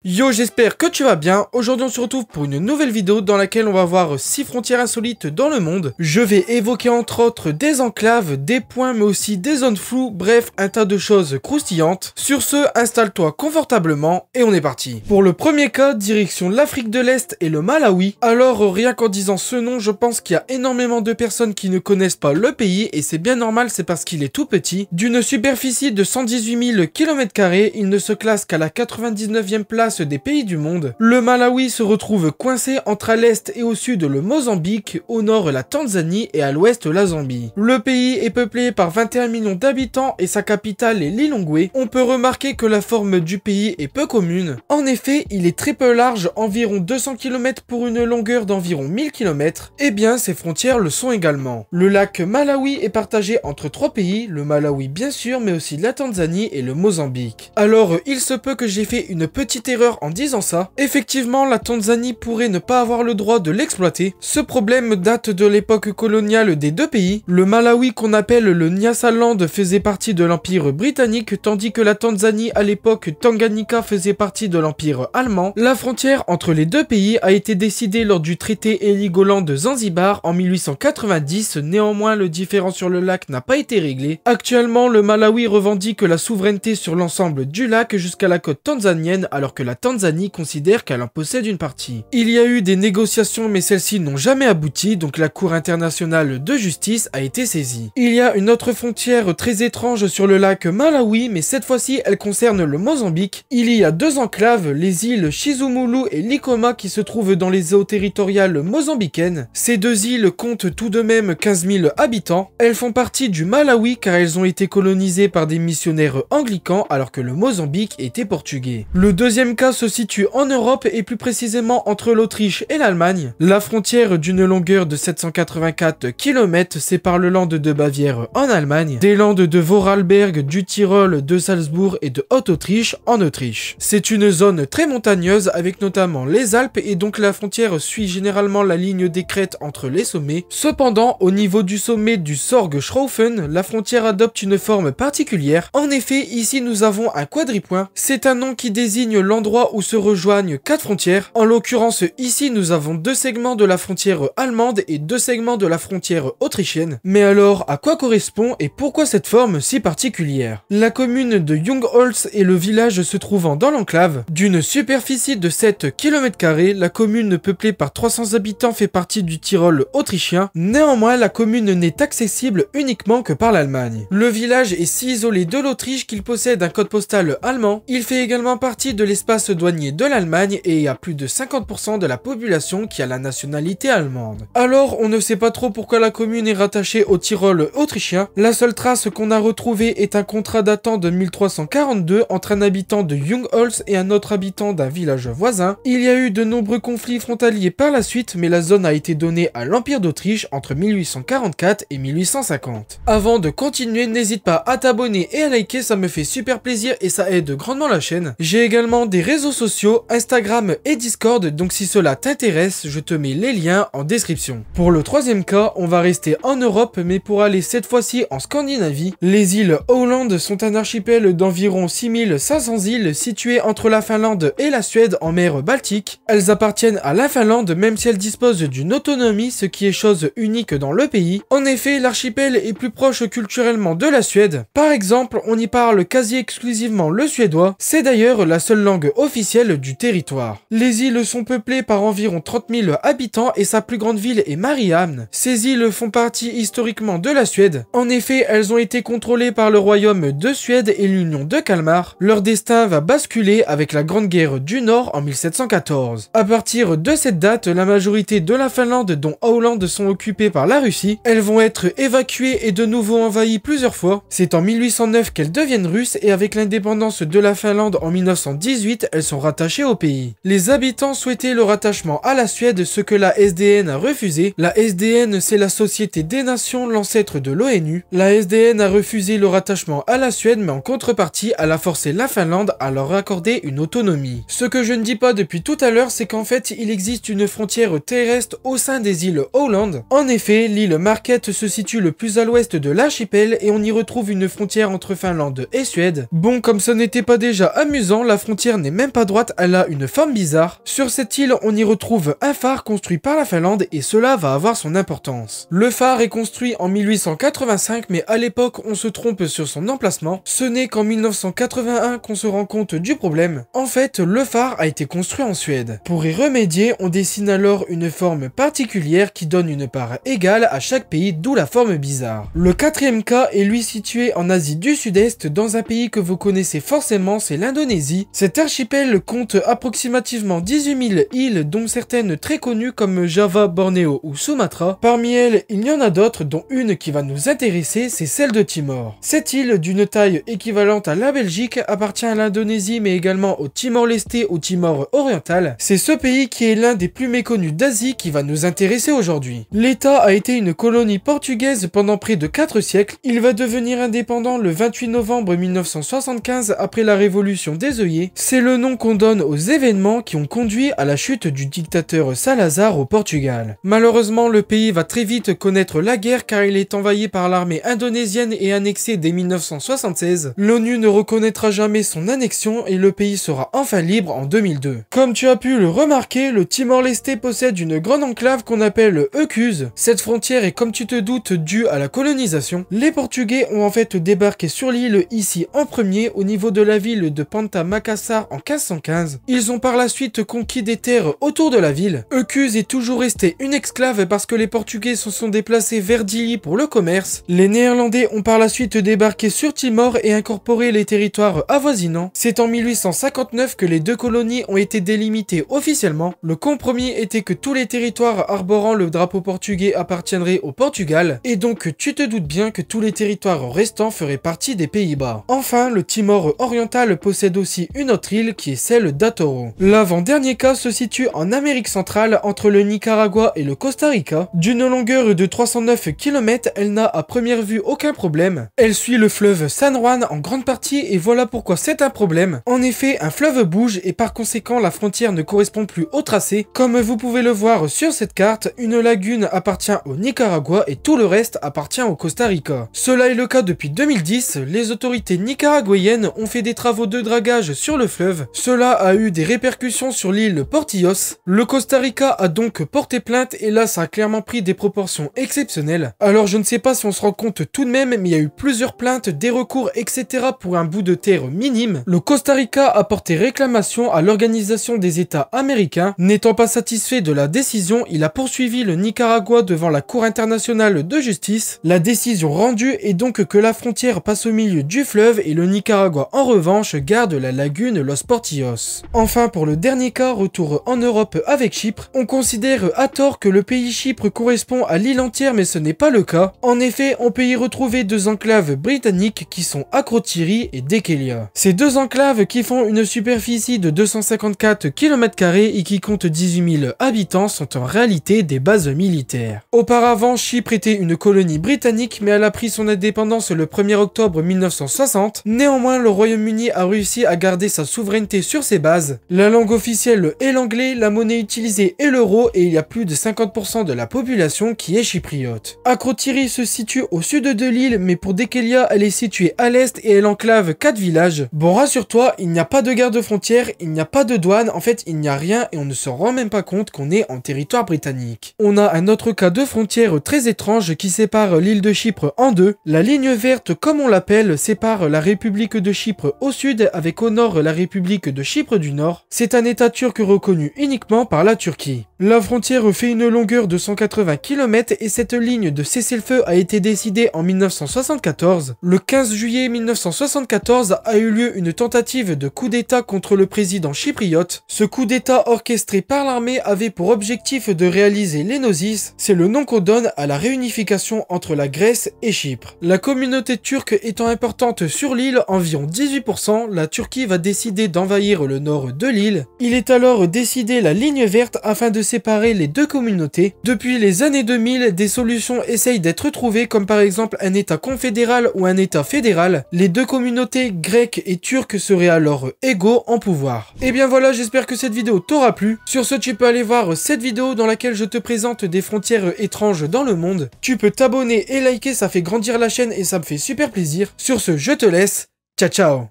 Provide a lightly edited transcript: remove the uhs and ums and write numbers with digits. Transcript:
Yo, j'espère que tu vas bien. Aujourd'hui on se retrouve pour une nouvelle vidéo dans laquelle on va voir 6 frontières insolites dans le monde. Je vais évoquer entre autres des enclaves, des points mais aussi des zones floues, bref un tas de choses croustillantes. Sur ce, installe-toi confortablement et on est parti. Pour le premier cas, direction l'Afrique de l'Est et le Malawi. Alors rien qu'en disant ce nom, je pense qu'il y a énormément de personnes qui ne connaissent pas le pays et c'est bien normal, c'est parce qu'il est tout petit. D'une superficie de 118 000 km², il ne se classe qu'à la 99e place des pays du monde. Le Malawi se retrouve coincé entre à l'est et au sud le Mozambique, au nord la Tanzanie et à l'ouest la Zambie. Le pays est peuplé par 21 millions d'habitants et sa capitale est Lilongwe. On peut remarquer que la forme du pays est peu commune. En effet, il est très peu large, environ 200 km pour une longueur d'environ 1000 km. Et bien, ses frontières le sont également. Le lac Malawi est partagé entre 3 pays, le Malawi bien sûr, mais aussi la Tanzanie et le Mozambique. Alors, il se peut que j'ai fait une petite erreur en disant ça. Effectivement, la Tanzanie pourrait ne pas avoir le droit de l'exploiter. Ce problème date de l'époque coloniale des deux pays. Le Malawi, qu'on appelle le Nyasaland, faisait partie de l'Empire britannique, tandis que la Tanzanie, à l'époque Tanganyika, faisait partie de l'Empire allemand. La frontière entre les deux pays a été décidée lors du traité Heligoland de Zanzibar en 1890. Néanmoins, le différend sur le lac n'a pas été réglé. Actuellement, le Malawi revendique la souveraineté sur l'ensemble du lac jusqu'à la côte tanzanienne, alors que la Tanzanie considère qu'elle en possède une partie. Il y a eu des négociations, mais celles-ci n'ont jamais abouti, donc la Cour internationale de justice a été saisie. Il y a une autre frontière très étrange sur le lac Malawi, mais cette fois-ci elle concerne le Mozambique. Il y a deux enclaves, les îles Chizumulu et Likoma, qui se trouvent dans les eaux territoriales mozambicaines. Ces deux îles comptent tout de même 15 000 habitants. Elles font partie du Malawi car elles ont été colonisées par des missionnaires anglicans alors que le Mozambique était portugais. Le deuxième cas se situe en Europe et plus précisément entre l'Autriche et l'Allemagne. La frontière d'une longueur de 784 km sépare le land de Bavière en Allemagne des landes de Vorarlberg, du Tyrol, de Salzbourg et de Haute-Autriche en Autriche. C'est une zone très montagneuse avec notamment les Alpes et donc la frontière suit généralement la ligne des crêtes entre les sommets. Cependant, au niveau du sommet du Sorge-Schraufen, la frontière adopte une forme particulière. En effet, ici nous avons un quadripoint. C'est un nom qui désigne l'endroit où se rejoignent 4 frontières. En l'occurrence, ici nous avons 2 segments de la frontière allemande et 2 segments de la frontière autrichienne. Mais alors, à quoi correspond et pourquoi cette forme si particulière? La commune de Jungholz et le village se trouvant dans l'enclave. D'une superficie de 7 km², la commune peuplée par 300 habitants fait partie du Tyrol autrichien. Néanmoins, la commune n'est accessible uniquement que par l'Allemagne. Le village est si isolé de l'Autriche qu'il possède un code postal allemand. Il fait également partie de l'espace douanier de l'Allemagne et il y a plus de 50% de la population qui a la nationalité allemande. Alors, on ne sait pas trop pourquoi la commune est rattachée au Tyrol autrichien. La seule trace qu'on a retrouvée est un contrat datant de 1342 entre un habitant de Jungholz et un autre habitant d'un village voisin. Il y a eu de nombreux conflits frontaliers par la suite, mais la zone a été donnée à l'Empire d'Autriche entre 1844 et 1850. Avant de continuer, n'hésite pas à t'abonner et à liker, ça me fait super plaisir et ça aide grandement la chaîne. J'ai également des réseaux sociaux, Instagram et Discord, donc si cela t'intéresse, je te mets les liens en description. Pour le troisième cas, on va rester en Europe, mais pour aller cette fois-ci en Scandinavie. Les îles Åland sont un archipel d'environ 6500 îles situées entre la Finlande et la Suède en mer Baltique. Elles appartiennent à la Finlande même si elles disposent d'une autonomie, ce qui est chose unique dans le pays. En effet, l'archipel est plus proche culturellement de la Suède. Par exemple, on y parle quasi exclusivement le suédois. C'est d'ailleurs la seule langue officielle du territoire. Les îles sont peuplées par environ 30 000 habitants et sa plus grande ville est Mariehamn. Ces îles font partie historiquement de la Suède. En effet, elles ont été contrôlées par le royaume de Suède et l'union de Kalmar. Leur destin va basculer avec la Grande Guerre du Nord en 1714. À partir de cette date, la majorité de la Finlande dont Åland sont occupées par la Russie. Elles vont être évacuées et de nouveau envahies plusieurs fois. C'est en 1809 qu'elles deviennent russes et avec l'indépendance de la Finlande en 1918, elles sont rattachées au pays. Les habitants souhaitaient le rattachement à la Suède, ce que la SDN a refusé. La SDN, c'est la Société des Nations, l'ancêtre de l'ONU. La SDN a refusé le rattachement à la Suède, mais en contrepartie, elle a forcé la Finlande à leur accorder une autonomie. Ce que je ne dis pas depuis tout à l'heure, c'est qu'en fait, il existe une frontière terrestre au sein des îles Åland. En effet, l'île Marquette se situe le plus à l'ouest de l'archipel et on y retrouve une frontière entre Finlande et Suède. Bon, comme ça n'était pas déjà amusant, la frontière n'est même pas droite, elle a une forme bizarre. Sur cette île, on y retrouve un phare construit par la Finlande et cela va avoir son importance. Le phare est construit en 1885, mais à l'époque, on se trompe sur son emplacement. Ce n'est qu'en 1981 qu'on se rend compte du problème. En fait, le phare a été construit en Suède. Pour y remédier, on dessine alors une forme particulière qui donne une part égale à chaque pays, d'où la forme bizarre. Le quatrième cas est lui situé en Asie du Sud-Est, dans un pays que vous connaissez forcément, c'est l'Indonésie. Cet archipel compte approximativement 18 000 îles, dont certaines très connues comme Java, Bornéo ou Sumatra. Parmi elles, il y en a d'autres, dont une qui va nous intéresser, c'est celle de Timor. Cette île, d'une taille équivalente à la Belgique, appartient à l'Indonésie mais également au Timor-Leste ou Timor oriental. C'est ce pays qui est l'un des plus méconnus d'Asie qui va nous intéresser aujourd'hui. L'État a été une colonie portugaise pendant près de 4 siècles. Il va devenir indépendant le 28 novembre 1975 après la révolution des œillets. C'est le nom qu'on donne aux événements qui ont conduit à la chute du dictateur Salazar au Portugal. Malheureusement, le pays va très vite connaître la guerre car il est envahi par l'armée indonésienne et annexé dès 1976. L'ONU ne reconnaîtra jamais son annexion et le pays sera enfin libre en 2002. Comme tu as pu le remarquer, le Timor-Leste possède une grande enclave qu'on appelle Ecuse. Cette frontière est, comme tu te doutes, due à la colonisation. Les Portugais ont en fait débarqué sur l'île ici en premier au niveau de la ville de Panta Macassar en 1515. Ils ont par la suite conquis des terres autour de la ville. Ecuse est toujours restée une exclave parce que les Portugais se sont déplacés vers Dili pour le commerce. Les Néerlandais ont par la suite débarqué sur Timor et incorporé les territoires avoisinants. C'est en 1859 que les deux colonies ont été délimitées officiellement. Le compromis était que tous les territoires arborant le drapeau portugais appartiendraient au Portugal, et donc tu te doutes bien que tous les territoires restants feraient partie des Pays-Bas. Enfin, le Timor oriental possède aussi une autre île qui est celle d'Atoro. L'avant-dernier cas se situe en Amérique centrale entre le Nicaragua et le Costa Rica. D'une longueur de 309 km, elle n'a à première vue aucun problème. Elle suit le fleuve San Juan en grande partie et voilà pourquoi c'est un problème. En effet, un fleuve bouge et par conséquent la frontière ne correspond plus au tracé. Comme vous pouvez le voir sur cette carte, une lagune appartient au Nicaragua et tout le reste appartient au Costa Rica. Cela est le cas depuis 2010, les autorités nicaraguayennes ont fait des travaux de dragage sur le fleuve. Cela a eu des répercussions sur l'île Portillos. Le Costa Rica a donc porté plainte et là ça a clairement pris des proportions exceptionnelles. Alors je ne sais pas si on se rend compte tout de même, mais il y a eu plusieurs plaintes, des recours, etc. pour un bout de terre minime. Le Costa Rica a porté réclamation à l'Organisation des États américains. N'étant pas satisfait de la décision, il a poursuivi le Nicaragua devant la Cour internationale de justice. La décision rendue est donc que la frontière passe au milieu du fleuve et le Nicaragua en revanche garde la lagune Los Portillos. Enfin, pour le dernier cas, retour en Europe avec Chypre. On considère à tort que le pays Chypre correspond à l'île entière, mais ce n'est pas le cas. En effet, on peut y retrouver deux enclaves britanniques qui sont Akrotiri et Dekelia. Ces deux enclaves qui font une superficie de 254 km² et qui comptent 18 000 habitants sont en réalité des bases militaires. Auparavant, Chypre était une colonie britannique, mais elle a pris son indépendance le 1er octobre 1960. Néanmoins, le Royaume-Uni a réussi à garder sa souveraineté sur ses bases. La langue officielle est l'anglais, la monnaie utilisée est l'euro et il y a plus de 50% de la population qui est chypriote. Akrotiri se situe au sud de l'île, mais pour Dekelia, elle est située à l'est et elle enclave 4 villages. Bon, rassure-toi, il n'y a pas de garde-frontière, il n'y a pas de douane, en fait il n'y a rien et on ne se rend même pas compte qu'on est en territoire britannique. On a un autre cas de frontière très étrange qui sépare l'île de Chypre en deux. La ligne verte, comme on l'appelle, sépare la République de Chypre au sud avec au nord la République de Chypre du Nord. C'est un état turc reconnu uniquement par la Turquie. La frontière fait une longueur de 180 km et cette ligne de cessez-le-feu a été décidée en 1974. Le 15 juillet 1974 a eu lieu une tentative de coup d'état contre le président chypriote. Ce coup d'état orchestré par l'armée avait pour objectif de réaliser l'Enosis, c'est le nom qu'on donne à la réunification entre la Grèce et Chypre. La communauté turque étant importante sur l'île, environ 18%, la Turquie va décider d'envahir le nord de l'île. Il est alors décidé la ligne verte afin de séparer les deux communautés. Depuis les années 2000, des solutions essayent d'être trouvées comme par exemple un état confédéral ou un état fédéral. Les deux communautés grecques et turques seraient alors égaux en pouvoir. Et bien voilà, j'espère que cette vidéo t'aura plu. Sur ce, tu peux aller voir cette vidéo dans laquelle je te présente des frontières étranges dans le monde. Tu peux t'abonner et liker, ça fait grandir la chaîne et ça me fait super plaisir. Sur ce, je te laisse. Ciao ciao.